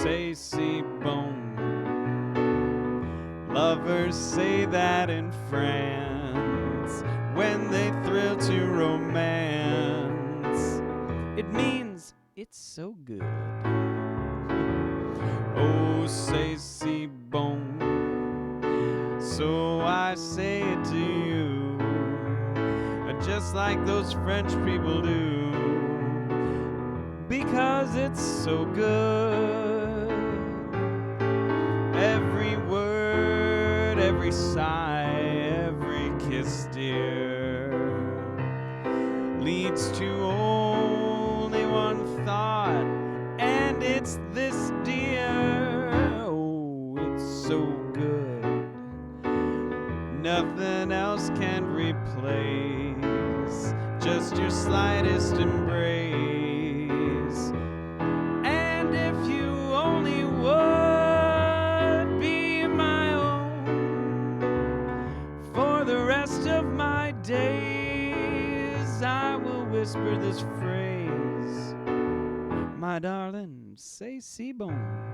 say C-bone. Lovers say that in France when they thrill to romance. It means it's so good. Oh, say C-bone. So I say it to you, just like those French people do, because it's so good. Every word, every sigh, every kiss, dear, leads to only one thought, and it's this, dear. Oh, it's so good. Nothing else can replace just your slightest embrace. And if you only would be my own for the rest of my days, I will whisper this phrase, my darling, say C-bone.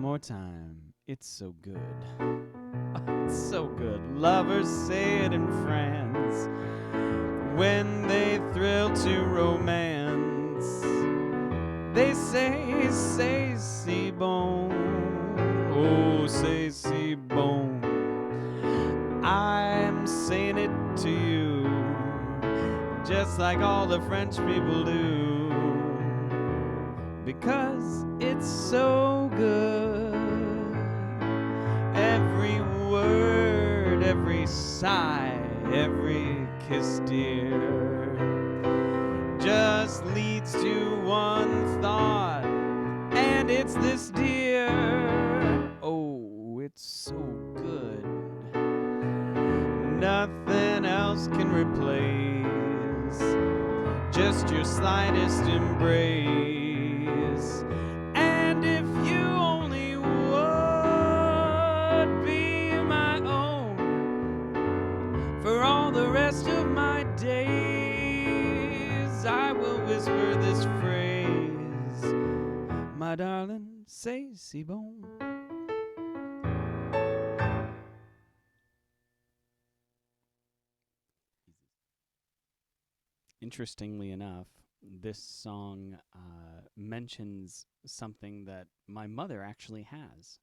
More time. It's so good. It's so good. Lovers say it in France when they thrill to romance. They say C-bone. Oh, say C-bone. I'm saying it to you, just like all the French people do, because it's so good. Every word, every sigh, every kiss, dear, just leads to one thought, and it's this, dear. Oh, it's so good. Nothing else can replace just your slightest embrace. And if you only would be my own for all the rest of my days, I will whisper this phrase, my darling, say C-bone. Interestingly enough, this song mentions something that my mother actually has,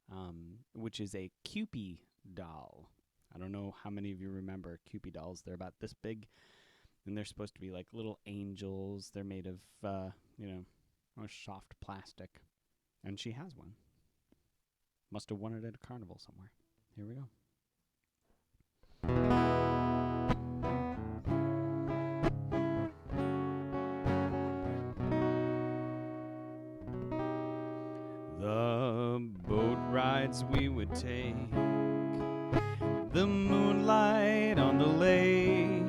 which is a Kewpie doll. I don't know how many of you remember Kewpie dolls. They're about this big, and they're supposed to be like little angels. They're made of, soft plastic. And she has one. Must have won it at a carnival somewhere. Here we go. The boat rides we would take, the moonlight on the lake,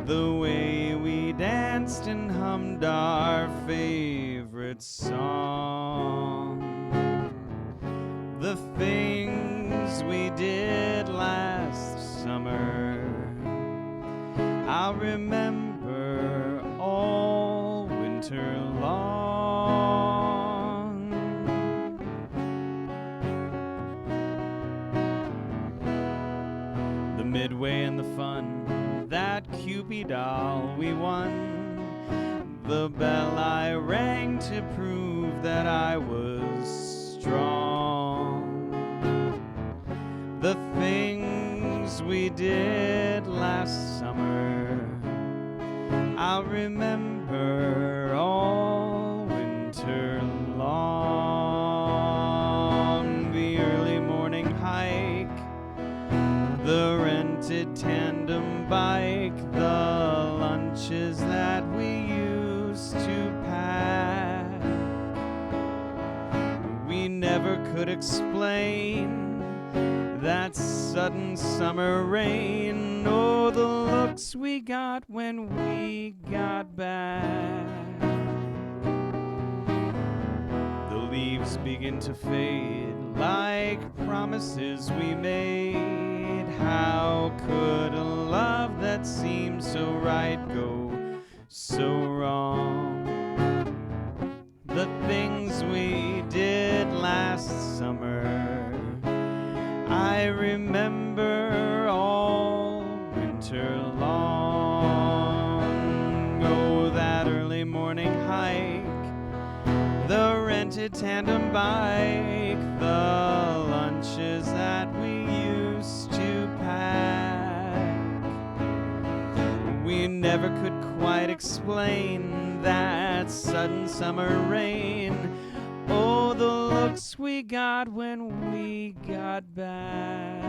the way we danced and hummed our favorite song, the things we did last summer, I'll remember all winter long. Midway in the fun, that Kewpie doll we won, the bell I rang to prove that I was strong, the things we did last summer, I'll remember all winter long. The early morning hike, the rented tandem bike, the lunches that we used to pack. We never could explain that sudden summer rain, or the looks we got when we got back. The leaves begin to fade like promises we made, How could a love that seemed so right go so wrong? The things we did last summer, I remember all winter long. Oh, that early morning hike, the rented tandem bike, the lunches that we used to pack. We never could quite explain that sudden summer rain. Oh, the looks we got when we got back.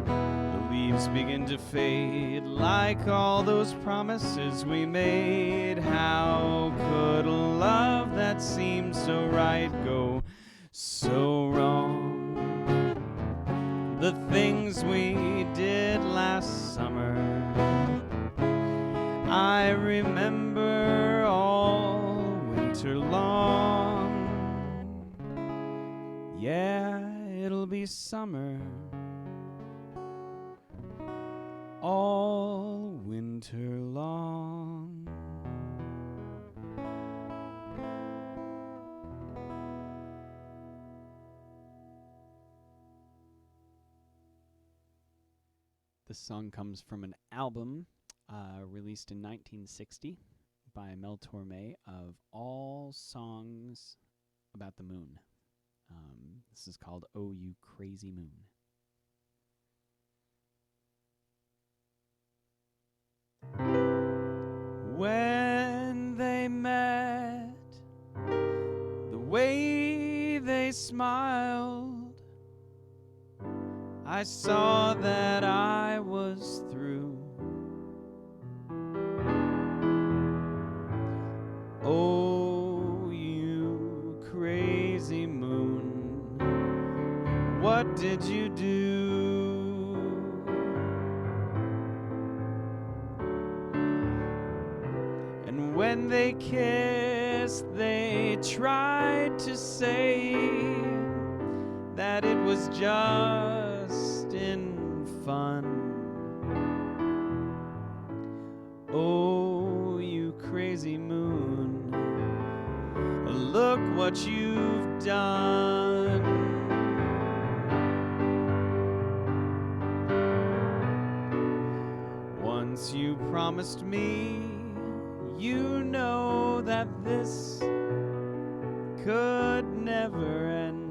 The leaves begin to fade like all those promises we made. How could a love that seemed so right go so wrong? The things we did last summer, I remember all winter long. Yeah, it'll be summer all winter long. This song comes from an album released in 1960 by Mel Torme of all songs about the moon. This is called Oh You Crazy Moon. When they met, the way they smiled, I saw that I was through. Oh, you crazy moon, what did you do? And when they kissed, they tried to say that it was just in fun. Oh, you crazy moon, look what you've done. Once you promised me, you know that this could never end.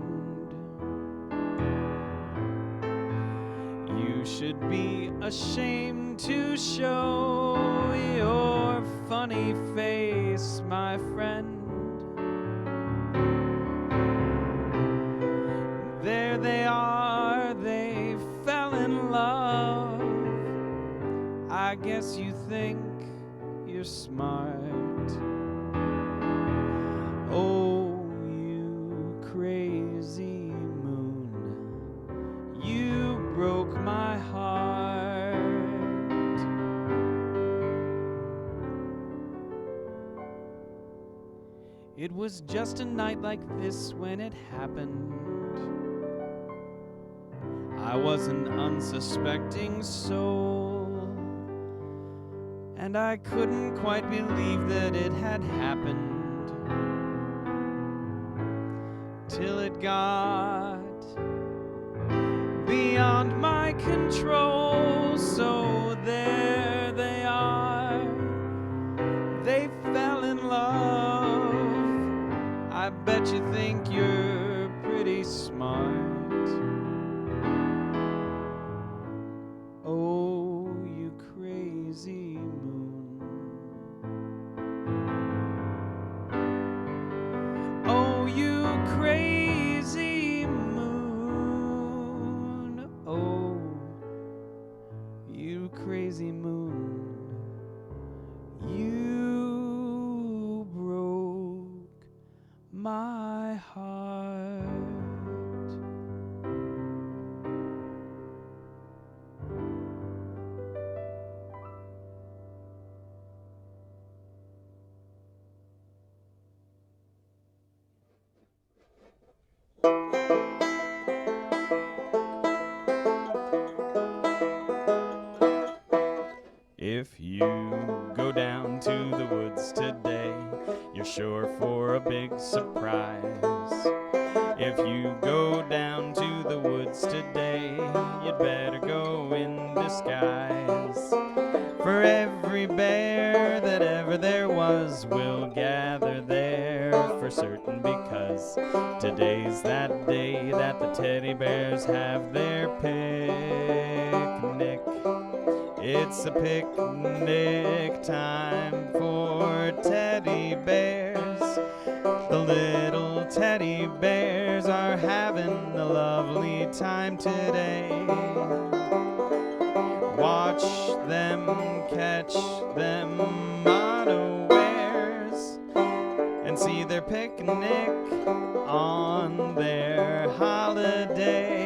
You should be ashamed to show your funny face, my friend. There they are, they fell in love. I guess you think you're smart. Oh, you crazy moon, you broke my heart. It was just a night like this when it happened. I was an unsuspecting soul, and I couldn't quite believe that it had happened till it got beyond my control. So there they are, they fell in love. I bet you think you're pretty smart. Oh, you crazy moon. Oh, you crazy moon. Oh, you crazy moon. You broke my heart. you go down to the woods today, you're sure for a big surprise. If you go down to the woods today, you'd better go in disguise. For every bear that ever there was will gather there for certain, because today's that day that the teddy bears have their picnic. It's a picnic time for teddy bears. The little teddy bears are having a lovely time today. Watch them catch them unawares and see their picnic on their holiday.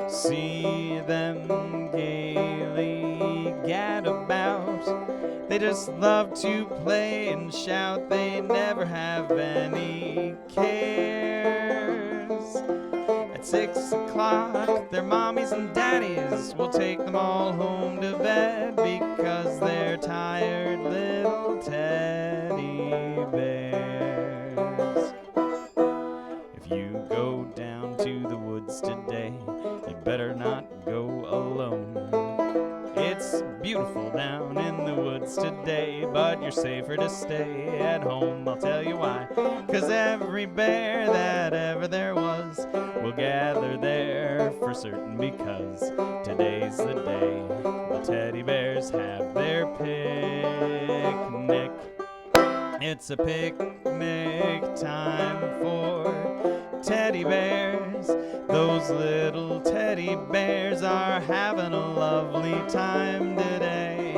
See them gaily gad about. They just love to play and shout. They never have any cares. At 6 o'clock, their mommies and daddies will take them all home to bed, because they're tired little teddy bears. If you go down to the woods today, you better not go alone. It's beautiful down in the woods today, but you're safer to stay at home. I'll tell you why. 'Cause every bear that ever there was will gather there for certain, because today's the day the teddy bears have their picnic. It's a picnic time for teddy bears. Those little teddy bears are having a lovely time today.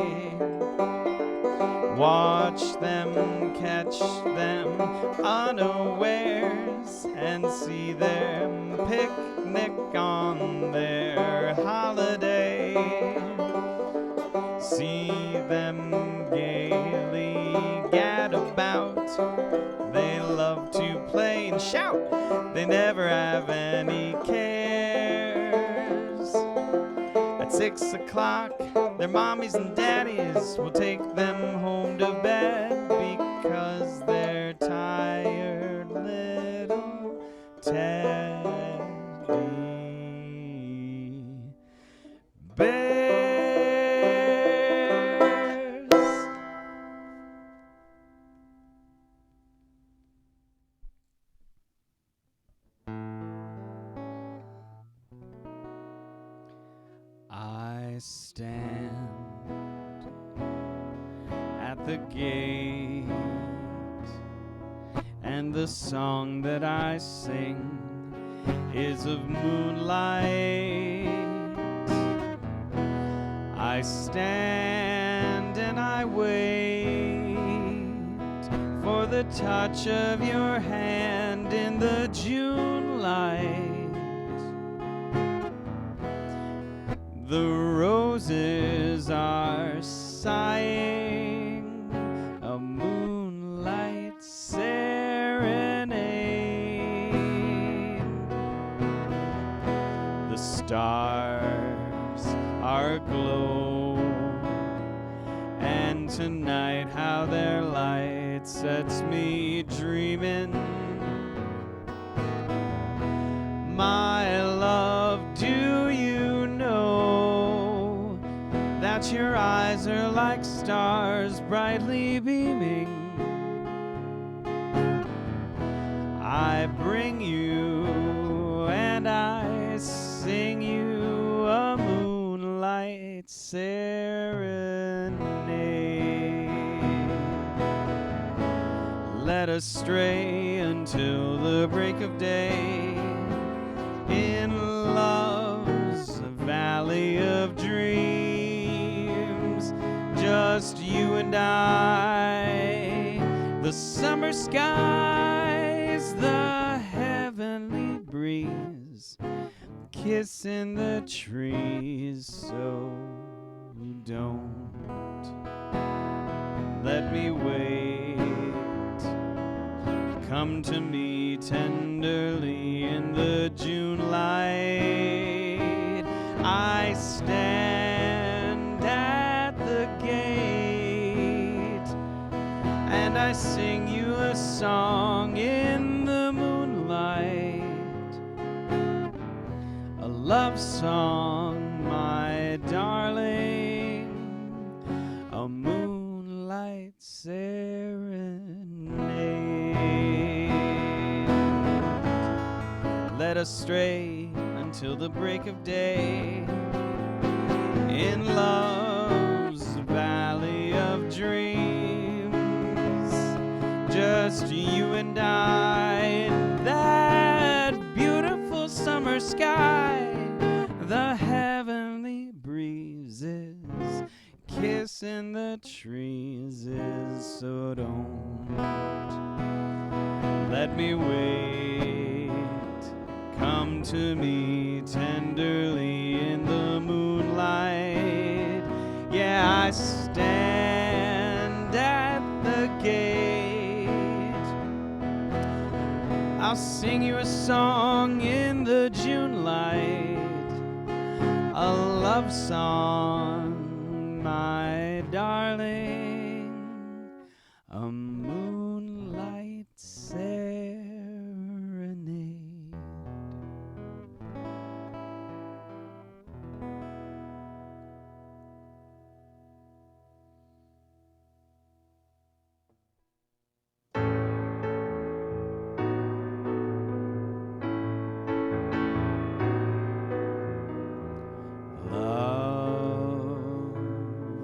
Watch them catch them unawares and see them picnic on their holiday. See them gaily gad about. They love to play and shout. They never have any cares. At 6 o'clock, their mommies and daddies will take them home to bed, because they're tired little teddy bears. I stand at the gate, and the song that I sing is of moonlight. I stand and I wait for the touch of your hand in the June light. The roses are sighing a moonlight serenade. The stars are aglow, and tonight how their light sets me dreaming. My love, do you know that your eyes are like stars brightly beaming? I bring you and I sing you a moonlight serenade. Let us stray until the break of day in love's valley of dreams, just you and I, the summer skies, the heavenly breeze, kissing the trees. So don't let me wait. Come to me tenderly in the June light. I stand at the I sing you a song in the moonlight, a love song, my darling, a moonlight serenade. Let us stray until the break of day in love's valley of dreams, just you and I in that beautiful summer sky, the heavenly breezes kissing the trees. So don't let me wait, come to me tenderly in the moonlight. Yeah, I stand at the gate. I'll sing you a song in the June light, a love song, my darling, a moonlight serenade.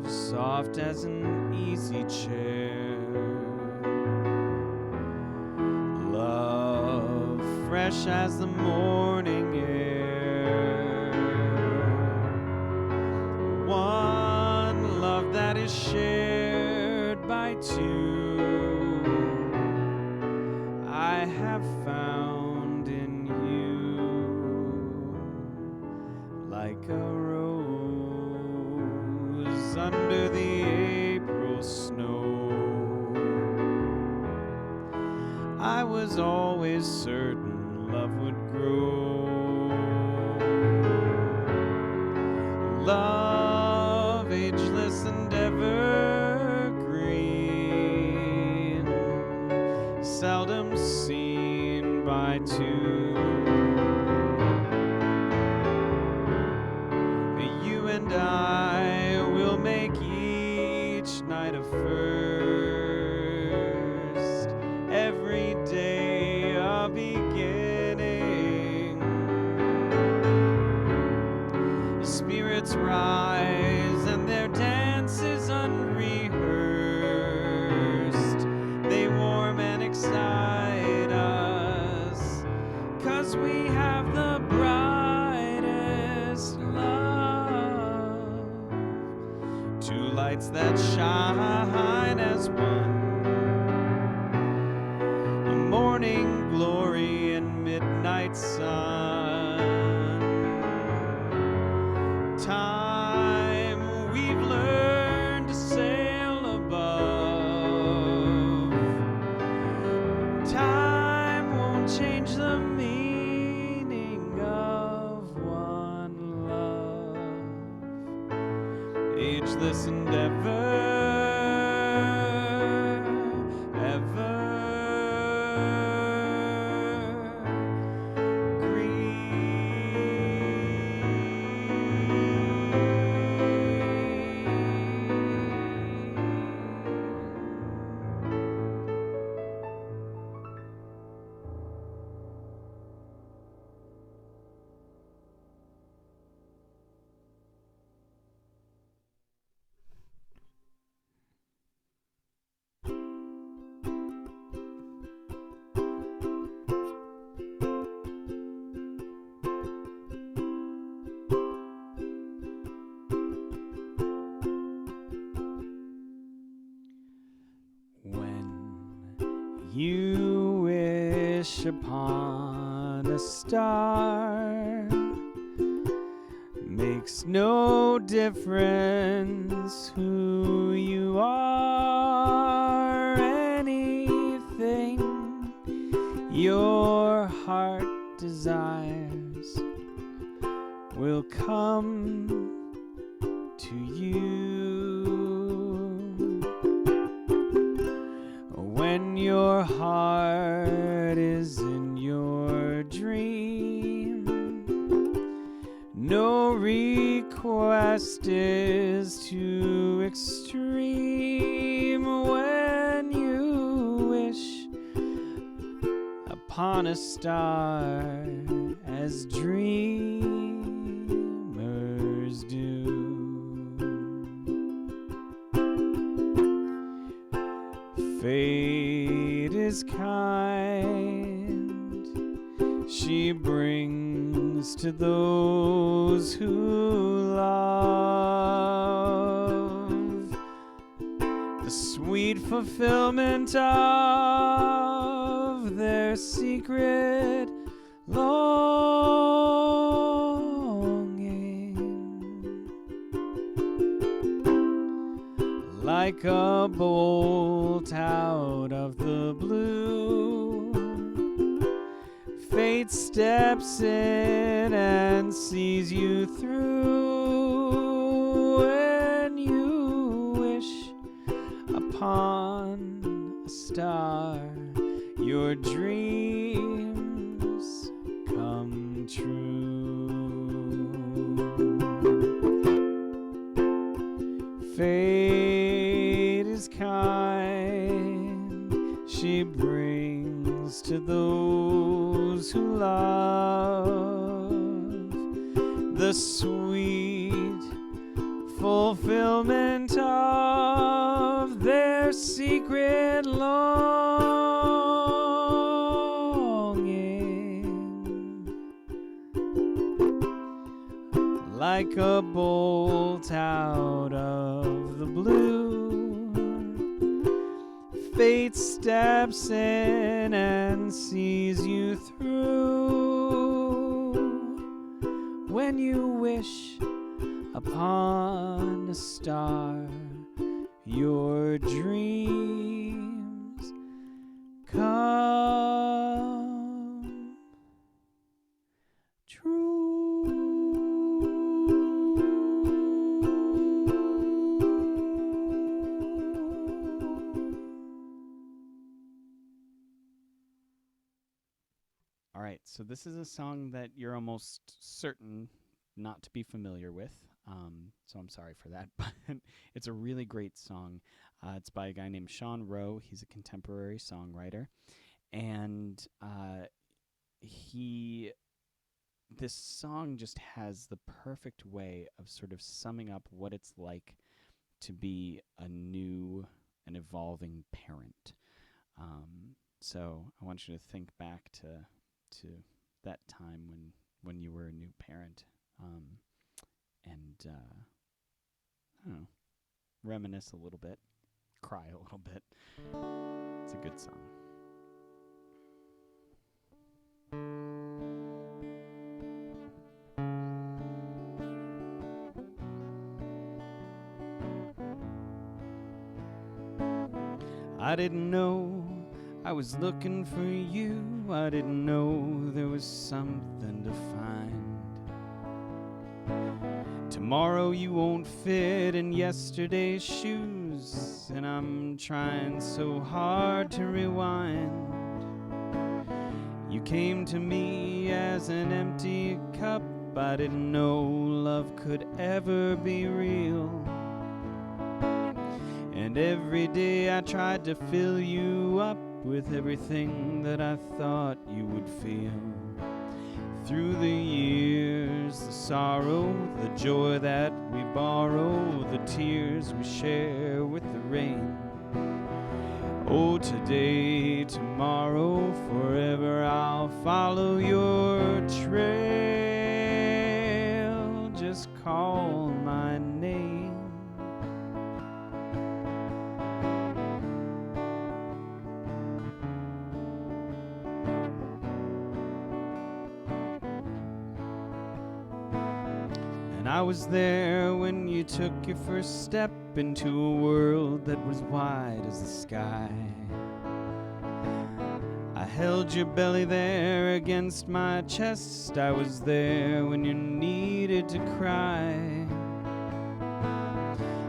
Soft as an easy chair, love fresh as the morning air, one love that is shared by two, I have found in you, like a rose under the April snow. I was always certain love would grow. Love, ageless and evergreen, seldom seen by two. You and I will make each night a first, every day a beginning. Spirits rise and their dance is unrehearsed. They warm and excite us, 'cause we have the brightest love. Two lights that shine as one, a morning glory and midnight sun. Time we've learned to sail above. Time won't change the meaning of one love, ageless and ever you wish upon a star, makes no difference who you are. Anything your heart desires will come to you. left is too extreme when you wish upon a star as dreamers do. Fate is kind, she brings to those who love the sweet fulfillment of their secret longing. Like a bolt out of the blue, fate steps in and sees you through when you wish upon a star. Your dreams come true. Fate is kind, she brings to those who love the sweet fulfillment of their secret longing. Like a bolt out of the blue, fate steps in and sees you through when you wish upon a star. Your dreams come true. All right, so this is a song that you're almost certain not to be familiar with. So I'm sorry for that, but it's a really great song. It's by a guy named Sean Rowe. He's a contemporary songwriter, and this song just has the perfect way of sort of summing up what it's like to be a new and evolving parent. So I want you to think back to that time when you were a new parent. And I don't know, reminisce a little bit, cry a little bit. It's a good song. I didn't know I was looking for you. I didn't know there was something to find. Tomorrow you won't fit in yesterday's shoes, and I'm trying so hard to rewind. You came to me as an empty cup. I didn't know love could ever be real. And every day I tried to fill you up with everything that I thought you would feel. Through the years, the sorrow, the joy that we borrow, the tears we share with the rain. Oh, today, tomorrow, forever I'll follow your trail. Just call my name. I was there when you took your first step into a world that was wide as the sky. I held your belly there against my chest. I was there when you needed to cry.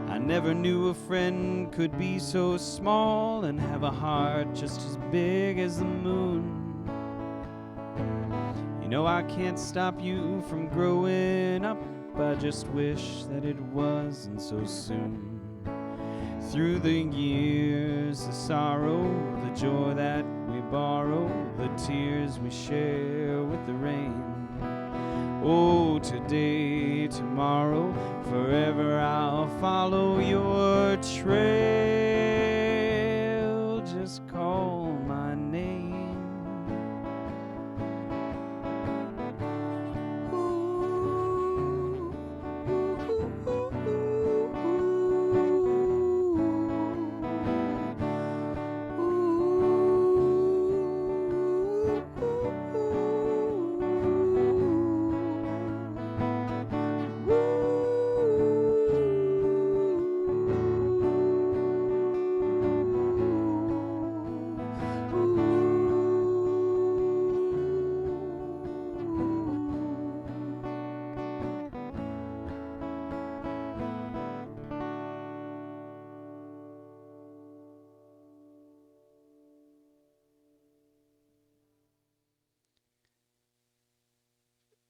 I never knew a friend could be so small and have a heart just as big as the moon. You know I can't stop you from growing up, I just wish that it wasn't so soon. Through the years, the sorrow, the joy that we borrow, the tears we share with the rain. Oh, today, tomorrow, forever I'll follow your trail. Just call my name.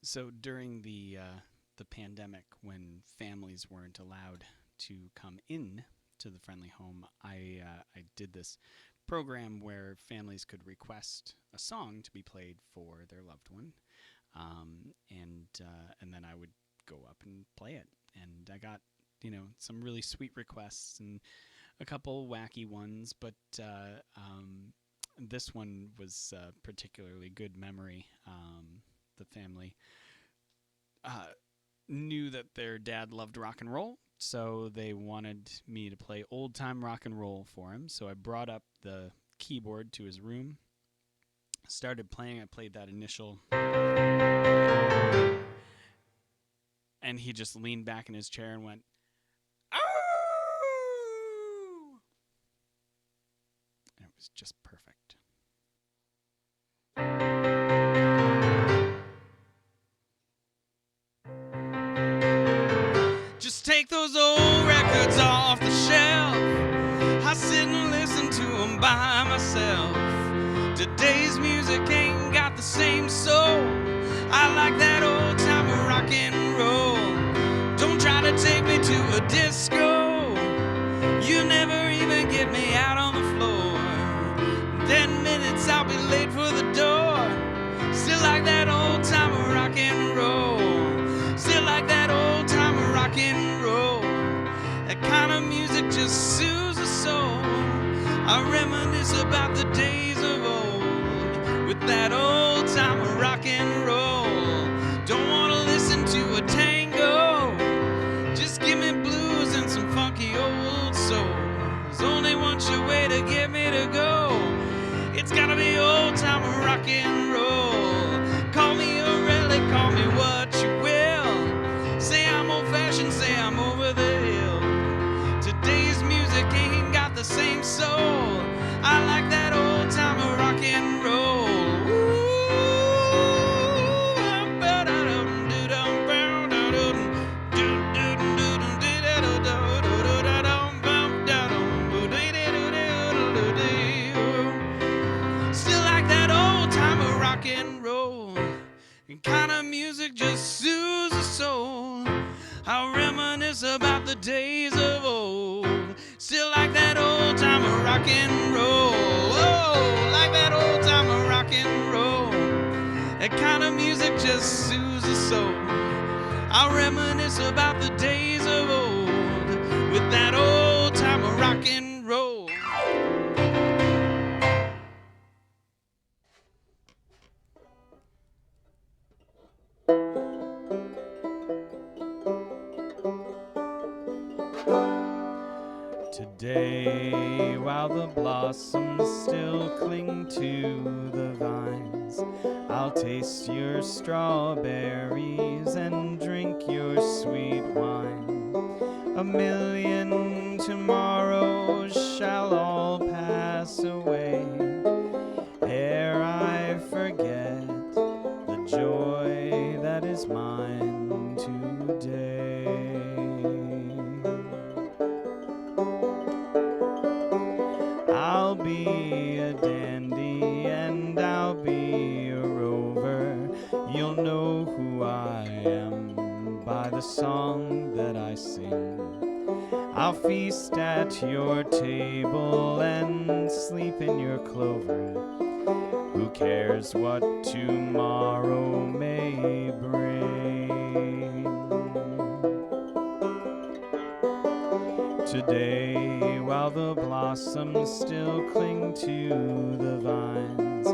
So during the pandemic, when families weren't allowed to come in to the Friendly Home, I did this program where families could request a song to be played for their loved one, and then I would go up and play it. And I got some really sweet requests and a couple wacky ones, but this one was a particularly good memory. The family knew that their dad loved rock and roll, so they wanted me to play old time rock and roll for him. So I brought up the keyboard to his room, started playing. I played that initial, and he just leaned back in his chair and went, "Oh!" And it was just perfect. Just take those old records off the shelf. I sit and listen to them by myself. Today's music ain't got the same soul. I like that old time of rock and roll. Don't try to take me to a disco. You never even get me out on the floor. 10 minutes I'll be late for the door. Still like that old time of rock and roll. Still like that old time of rock and roll. That kind of music just soothes the soul. I reminisce about the days of old with that old time of rock and roll. Don't want to listen to a tango. Just give me blues and some funky old soul. There's only one sure way to get me to go. It's gotta be old time of rock and roll. Call me a relic, call me what you will. Say I'm old-fashioned, say I'm over the hill. Today's music ain't got the same soul. I like that old time of rock and roll. Still like that old time of rock and roll. And kind of music just soothes the soul. I reminisce about the days of old. Still like that old time of rock and roll. Oh, like that old time of rock and roll. That kind of music just soothes the soul. I reminisce about the days of old with that old time of rock and roll. Today, while the blossoms still cling to the vines, I'll taste your strawberries and drink your sweet wine. A million tomorrows shall all pass away ere I forget the joy that is mine today. I'll be a dandy and I'll be a rover. You'll know who I am by the the song that I sing. I'll feast at your table and sleep in your clover. Who cares what tomorrow may bring? Today, while the blossoms still cling to the vines,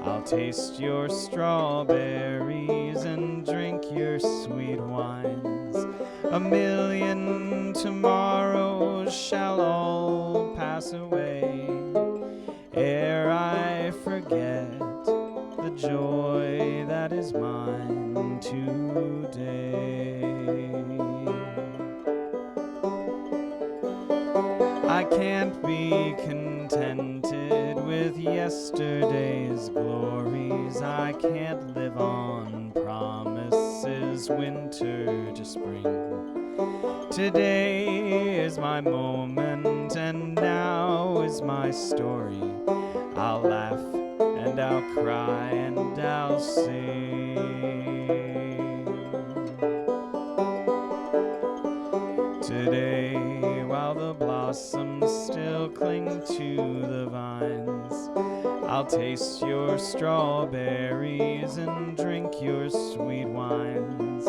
I'll taste your strawberries and drink your sweet wines. A million tomorrows shall all pass away ere I forget the joy that is mine today. I can't be contented with yesterday's glories. I can't live on promises, winter to spring. Today is my moment, and now is my story. I'll laugh, and I'll cry, and I'll sing. Today, while the blossoms still cling to the vines, I'll taste your strawberries and drink your sweet wines.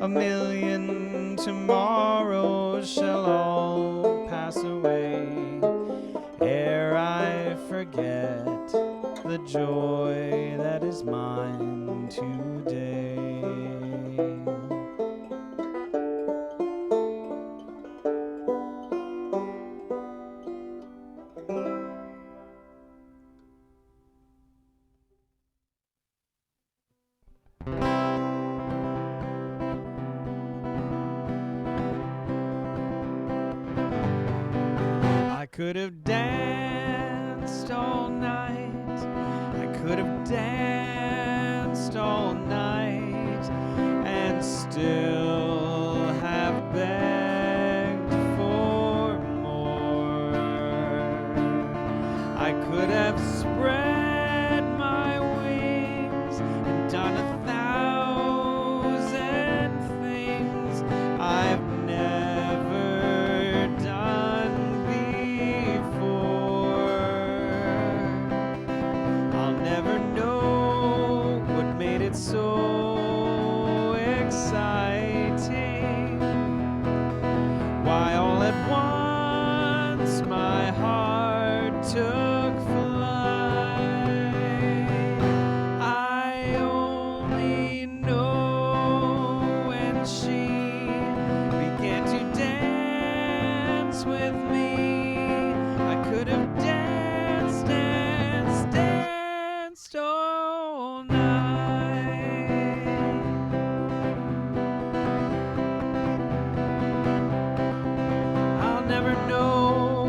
A million tomorrows shall all pass away ere I forget the joy that is mine today. I could have danced all night. I could have danced all night and still have begged for more. I could have spread my wings and done 1,000 things I've never done before. I'll never know what made it so exciting. Why all at once my heart took flight. I only know when she began to dance with me. I could have danced, danced, danced all night. I'll never know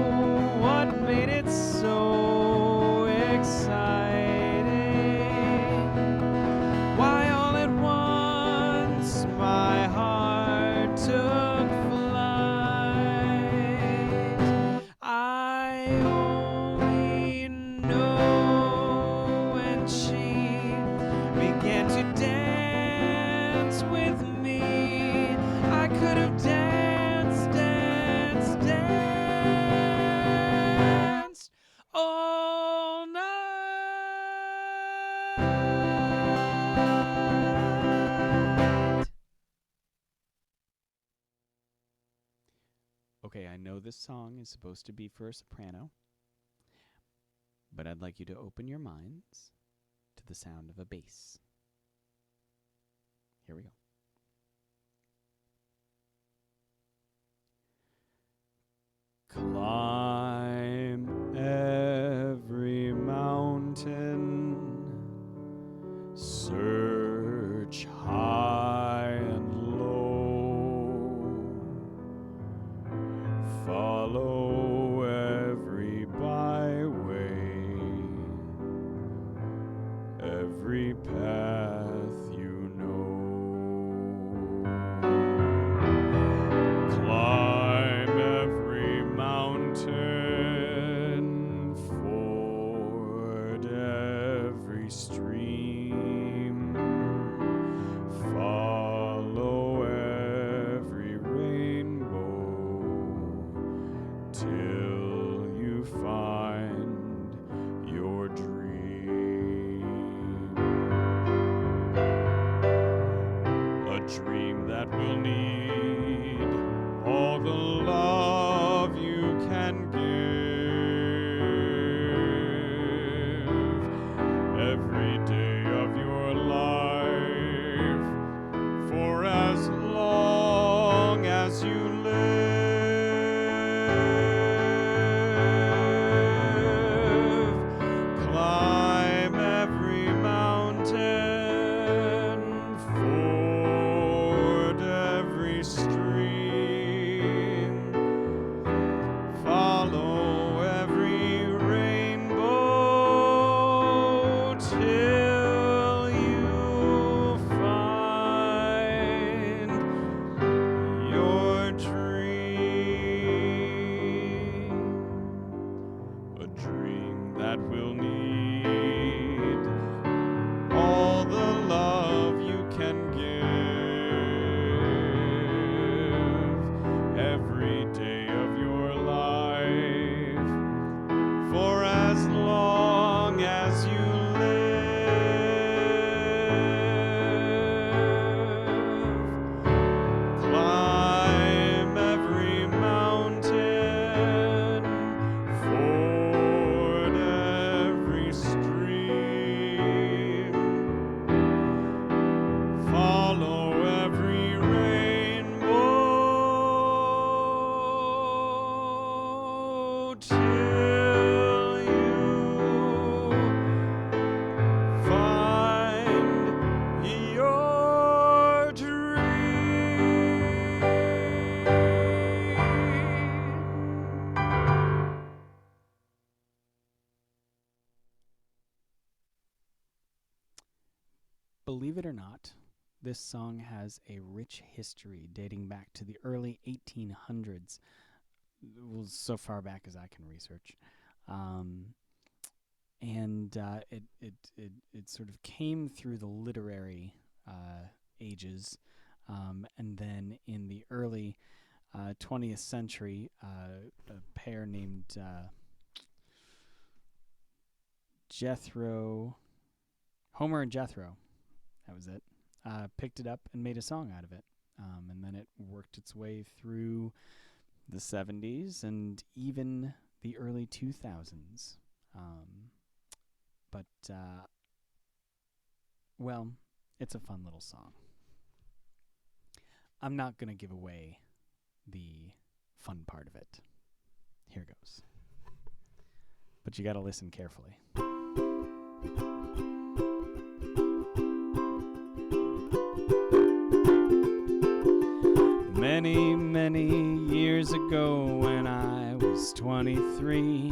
what made it so exciting. Why all at once my heart took flight. I only know when she began to dance with me. I could have danced, danced, danced all night. Okay, I know this song is supposed to be for a soprano, but I'd like you to open your minds to the sound of a bass. Here we go. Climb every mountain, search high and low, follow every byway, every path you know. Climb every mountain, ford every stream, follow believe it or not, this song has a rich history dating back to the early 1800s, well, so far back as I can research. It sort of came through the literary ages, and then in the early 20th century, a pair named Homer and Jethro, that was it, picked it up and made a song out of it. And then it worked its way through the 70s and even the early 2000s. Well, it's a fun little song. I'm not going to give away the fun part of it. Here goes. But you got to listen carefully. Many, many years ago, when I was 23,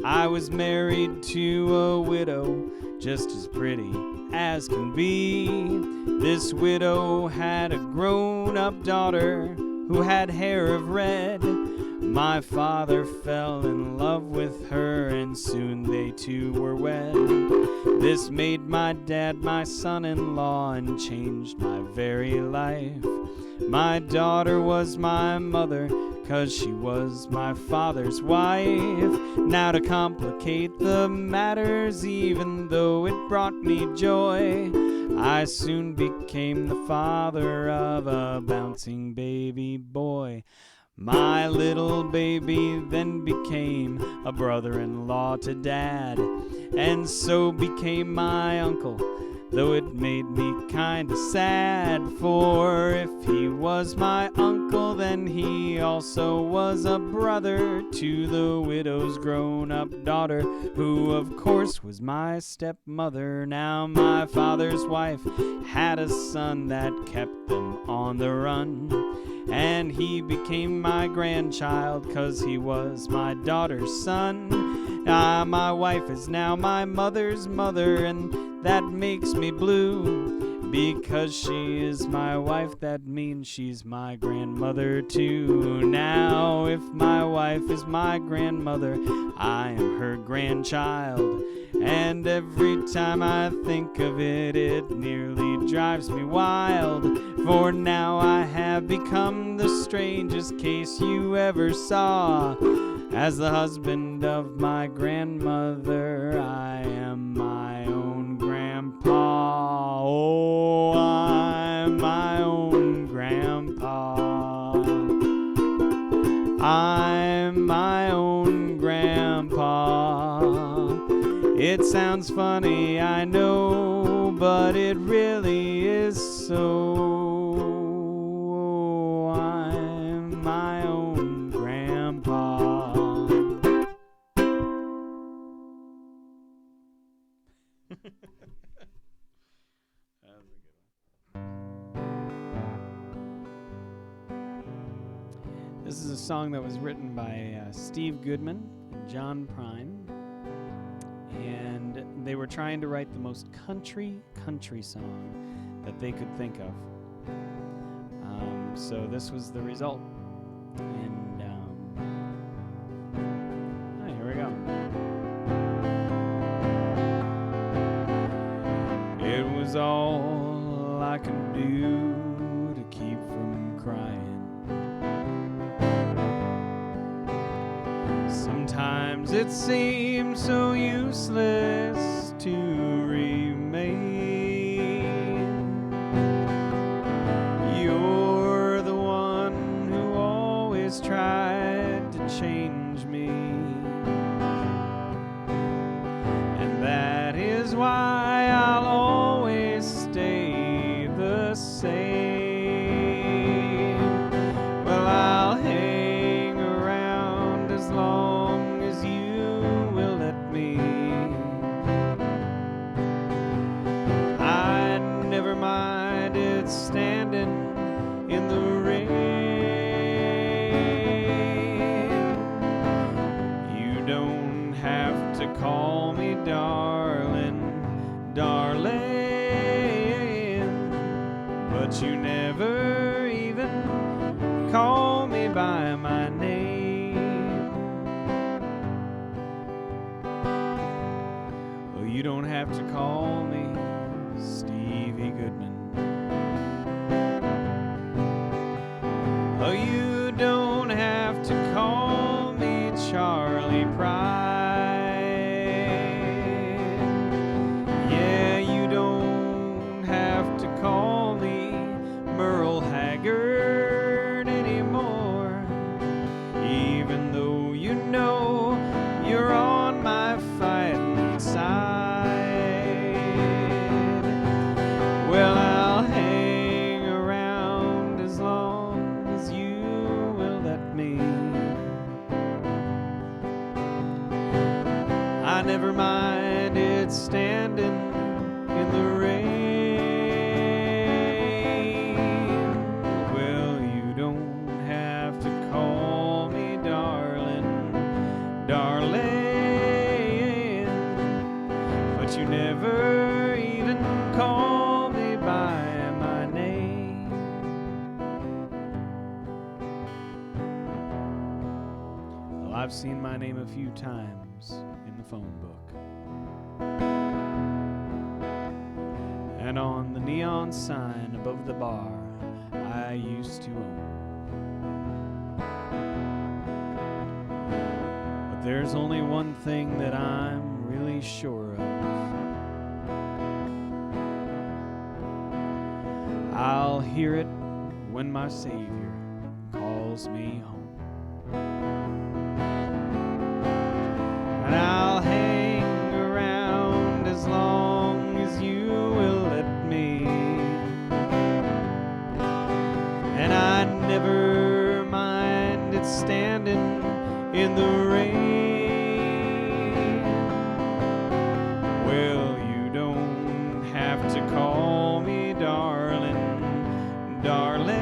I was married to a widow just as pretty as can be. This widow had a grown-up daughter who had hair of red. My father fell in love with her, and soon they two were wed. This made my dad my son-in-law and changed my very life. My daughter was my mother, 'cause she was my father's wife. Now to complicate the matters, even though it brought me joy, I soon became the father of a bouncing baby boy. My little baby then became a brother-in-law to Dad, and so became my uncle, though it made me kinda sad. For if he was my uncle, then he also was a brother to the widow's grown-up daughter, who of course was my stepmother. Now my father's wife had a son that kept them on the run, and he became my grandchild, 'cause he was my daughter's son. My wife is now my mother's mother, and that makes me blue. Because she is my wife, that means she's my grandmother too. Now if my wife is my grandmother, I am her grandchild. And every time I think of it, it nearly drives me wild. For now I have become the strangest case you ever saw. As the husband of my grandmother, I am my own grandpa. Oh, I'm my own grandpa. I'm my own grandpa. It sounds funny, I know, but it really is so. I'm my own grandpa. This is a song that was written by Steve Goodman and John Prine, and they were trying to write the most country song that they could think of. So this was the result, and here we go. It was all I could do to keep from crying. Sometimes it seems so useless to remain. You're the one who always tried to change me, and that is why I'll always stay the same. Well, I'll hang around as long as you will let me. I never minded standing in the rain. but you never even call me by my name. Well, you don't have to call me Stevie Goodman. Oh, you don't have to call me Charlie Pride. Yeah, you don't have to call me Merle Haggard anymore, even though you know you're on my fighting side. Well, I'll hang around as long as you will let me. I never minded standing in the rain. Well, you don't have to call me darling, darling, but you never even call me by my name. Well, I've seen my name a few times in the phone book, and on the neon sign above the bar I used to own. But there's only one thing that I'm really sure of. I'll hear it when my Savior calls me home. And I'll hang around as long as you will let me. And I never minded standing in the rain. Well, you don't have to call me darling, darling,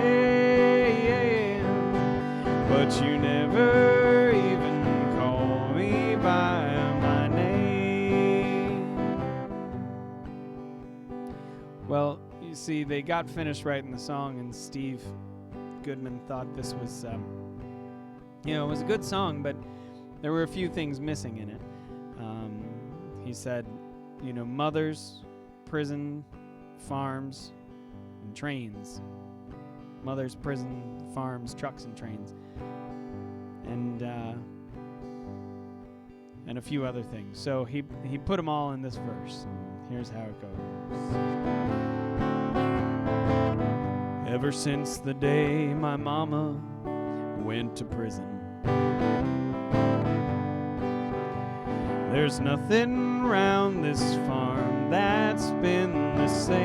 but you never even call me by my name. Well, you see, they got finished writing the song, and Steve Goodman thought this was, it was a good song, but there were a few things missing in it. He said, mothers, prison, farms, and trains. Mothers, prison, farms, trucks, and trains. And a few other things. So he put them all in this verse. And here's how it goes. Ever since the day my mama went to prison, there's nothing round this farm that's been the same.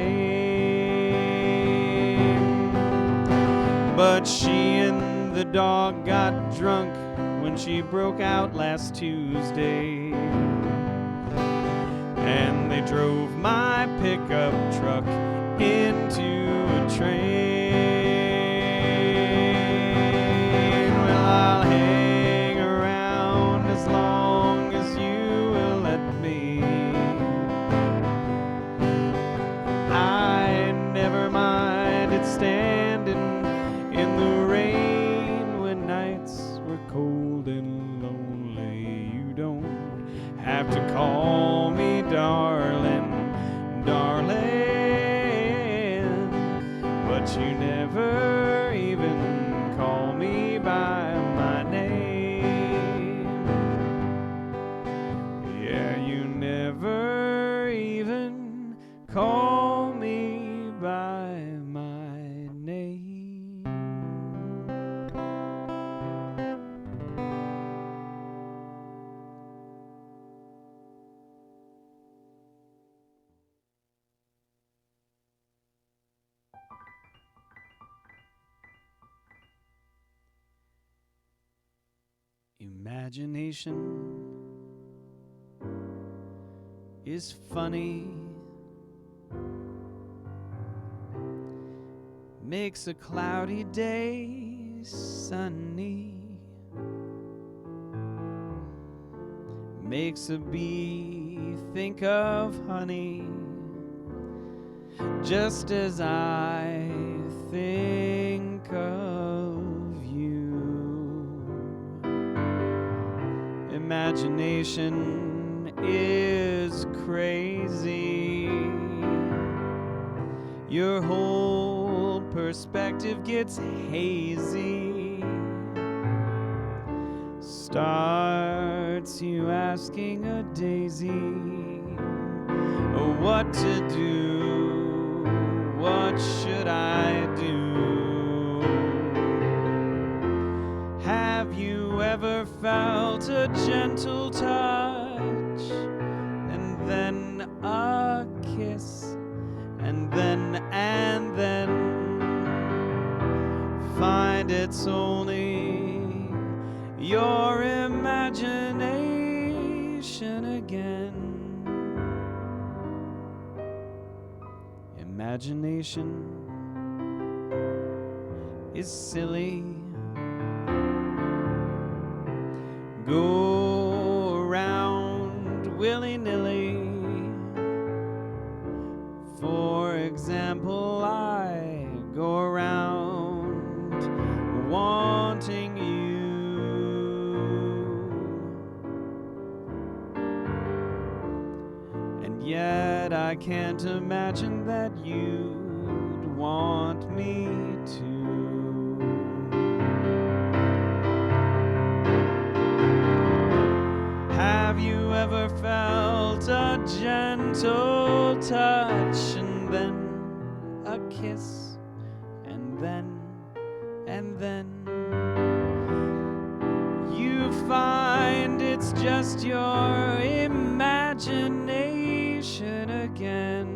But she and the dog got drunk when she broke out last Tuesday, and they drove my pickup truck into a train. Well, I'll hang around as long as you will let me. I never minded standing in the rain when nights were cold and lonely. You don't have to call me darling, darling, but you never even call me by my name. Yeah, you never even call me by my name. Imagination is funny, makes a cloudy day sunny, makes a bee think of honey, just as I think of you. Imagination is crazy. Your whole perspective gets hazy. Starts you asking a daisy what to do, what should I do? Have you ever felt a gentle touch, and then a kiss, and then find it's only your imagination again? Imagination is silly. Go around willy-nilly. For example, I go around wanting you, and yet I can't imagine that you'd want me to. Have you ever felt a gentle touch, and then a kiss, and then you find it's just your imagination again?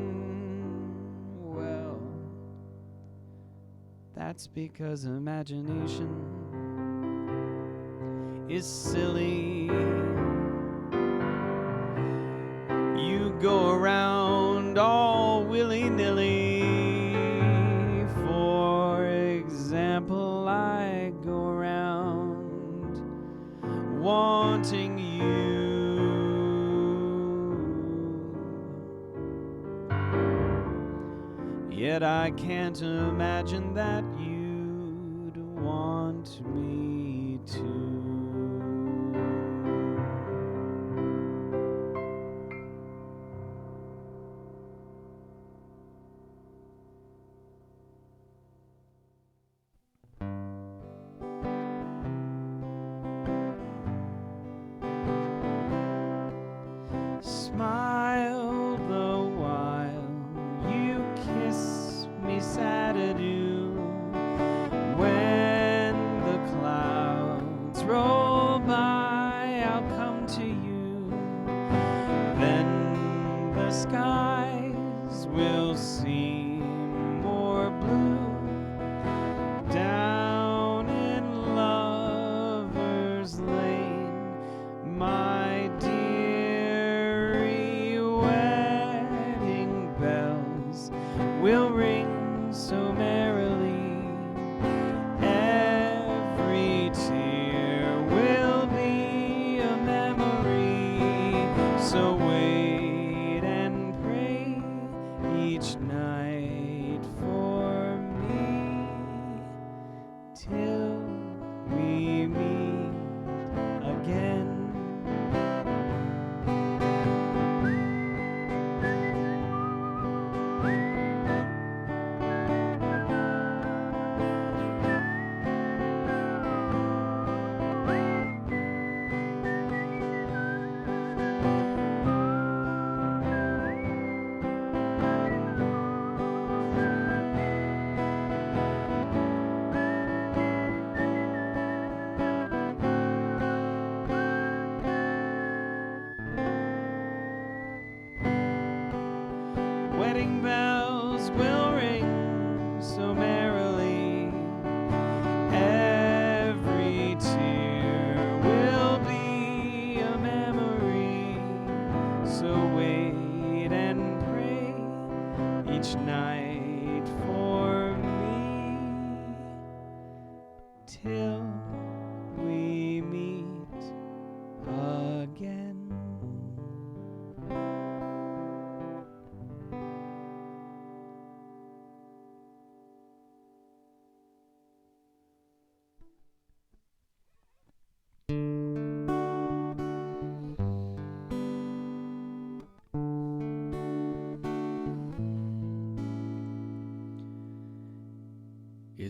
Well, that's because imagination is silly. You go around all willy-nilly. For example, I go around wanting you, yet I can't imagine that you'd want me to. Smile the while you kiss me sad adieu. When the clouds roll by, I'll come to you. Then the skies will seem more blue. Down in Lover's Lane, my dearie, wedding bells will ring so merrily. Every tear will be a memory. So wait and pray each night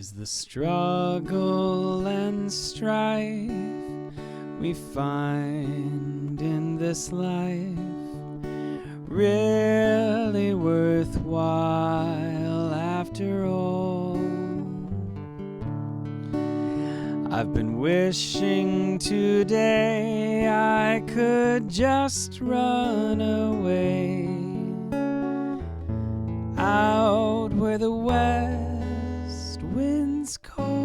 Is the struggle and strife we find in this life really worthwhile after all? I've been wishing today I could just run away out where the west wind's cold,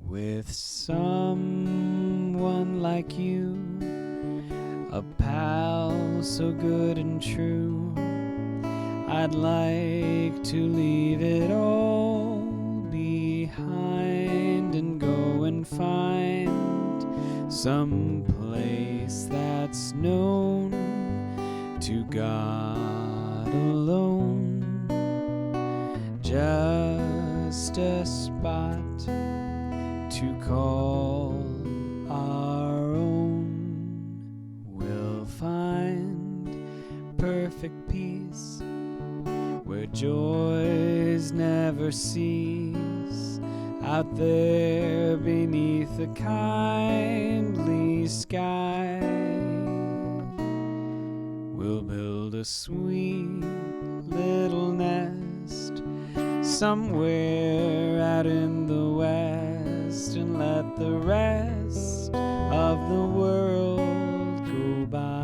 with someone like you, a pal so good and true. I'd like to leave it all behind and go and find some place that's known to God alone, just a spot to call our own. We'll find perfect peace where joys never cease, out there beneath the kindly sky. We'll build a sweet little nest somewhere out in the west, and let the rest of the world go by.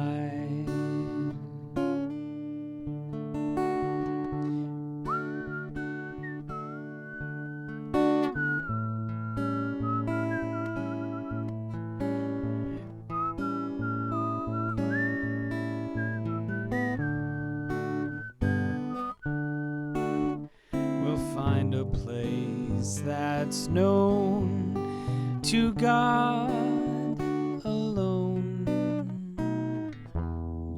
Find a place that's known to God alone,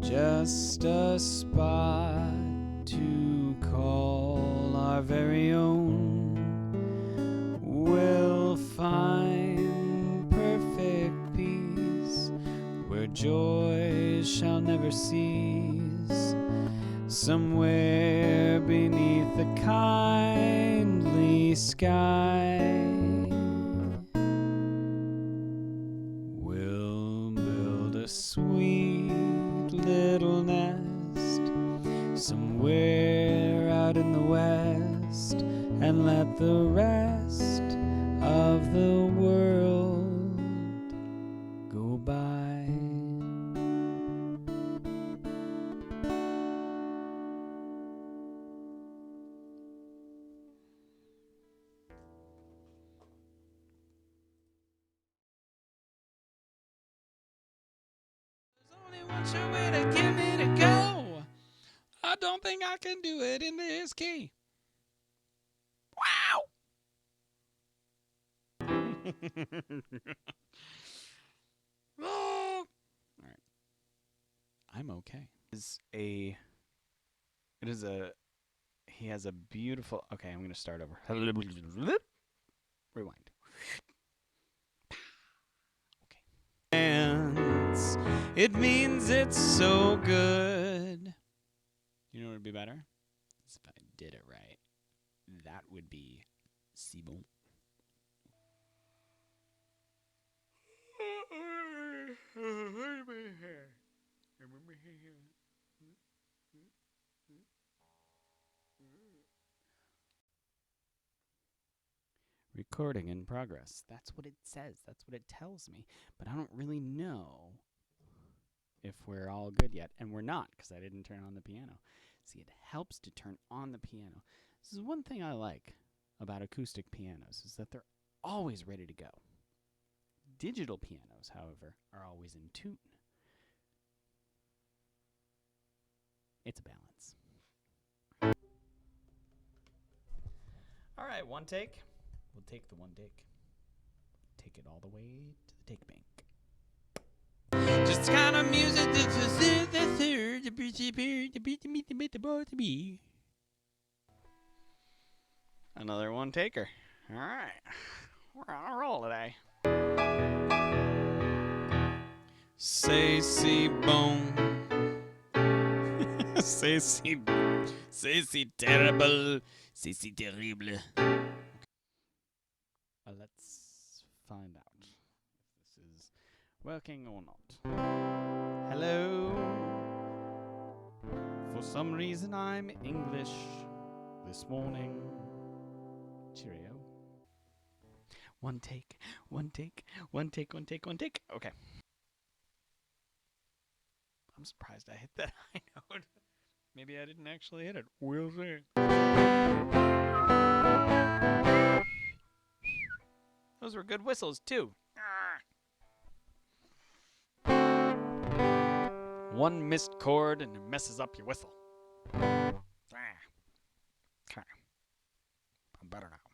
just a spot to call our very own. We'll find perfect peace where joy shall never cease, somewhere beneath the kindly sky. We'll build a sweet little nest somewhere out in the west, and let the rest of the world go by. One sure way to get me to go. I don't think I can do it in this key. Wow. Oh. All right. I'm okay. He has a beautiful. Okay, I'm gonna start over. Rewind. It means it's so good. You know what would be better? If I did it right. That would be c'est bon. Recording in progress. That's what it says. That's what it tells me. But I don't really know if we're all good yet. And we're not, because I didn't turn on the piano. See, it helps to turn on the piano. This is one thing I like about acoustic pianos, is that they're always ready to go. Digital pianos, however, are always in tune. It's a balance. All right, one take. We'll take the one take. Take it all the way to the take bank. Just kind of music that's the third, the be. Another one taker. All right, we're on a roll today. C'est si bon. C'est si terrible. C'est si terrible. Let's find out if this is working or not. Hello. For some reason, I'm English this morning. Cheerio. One take. Okay. I'm surprised I hit that high note. Maybe I didn't actually hit it. We'll see. Those were good whistles, too. One missed chord and it messes up your whistle. Okay. I'm better now.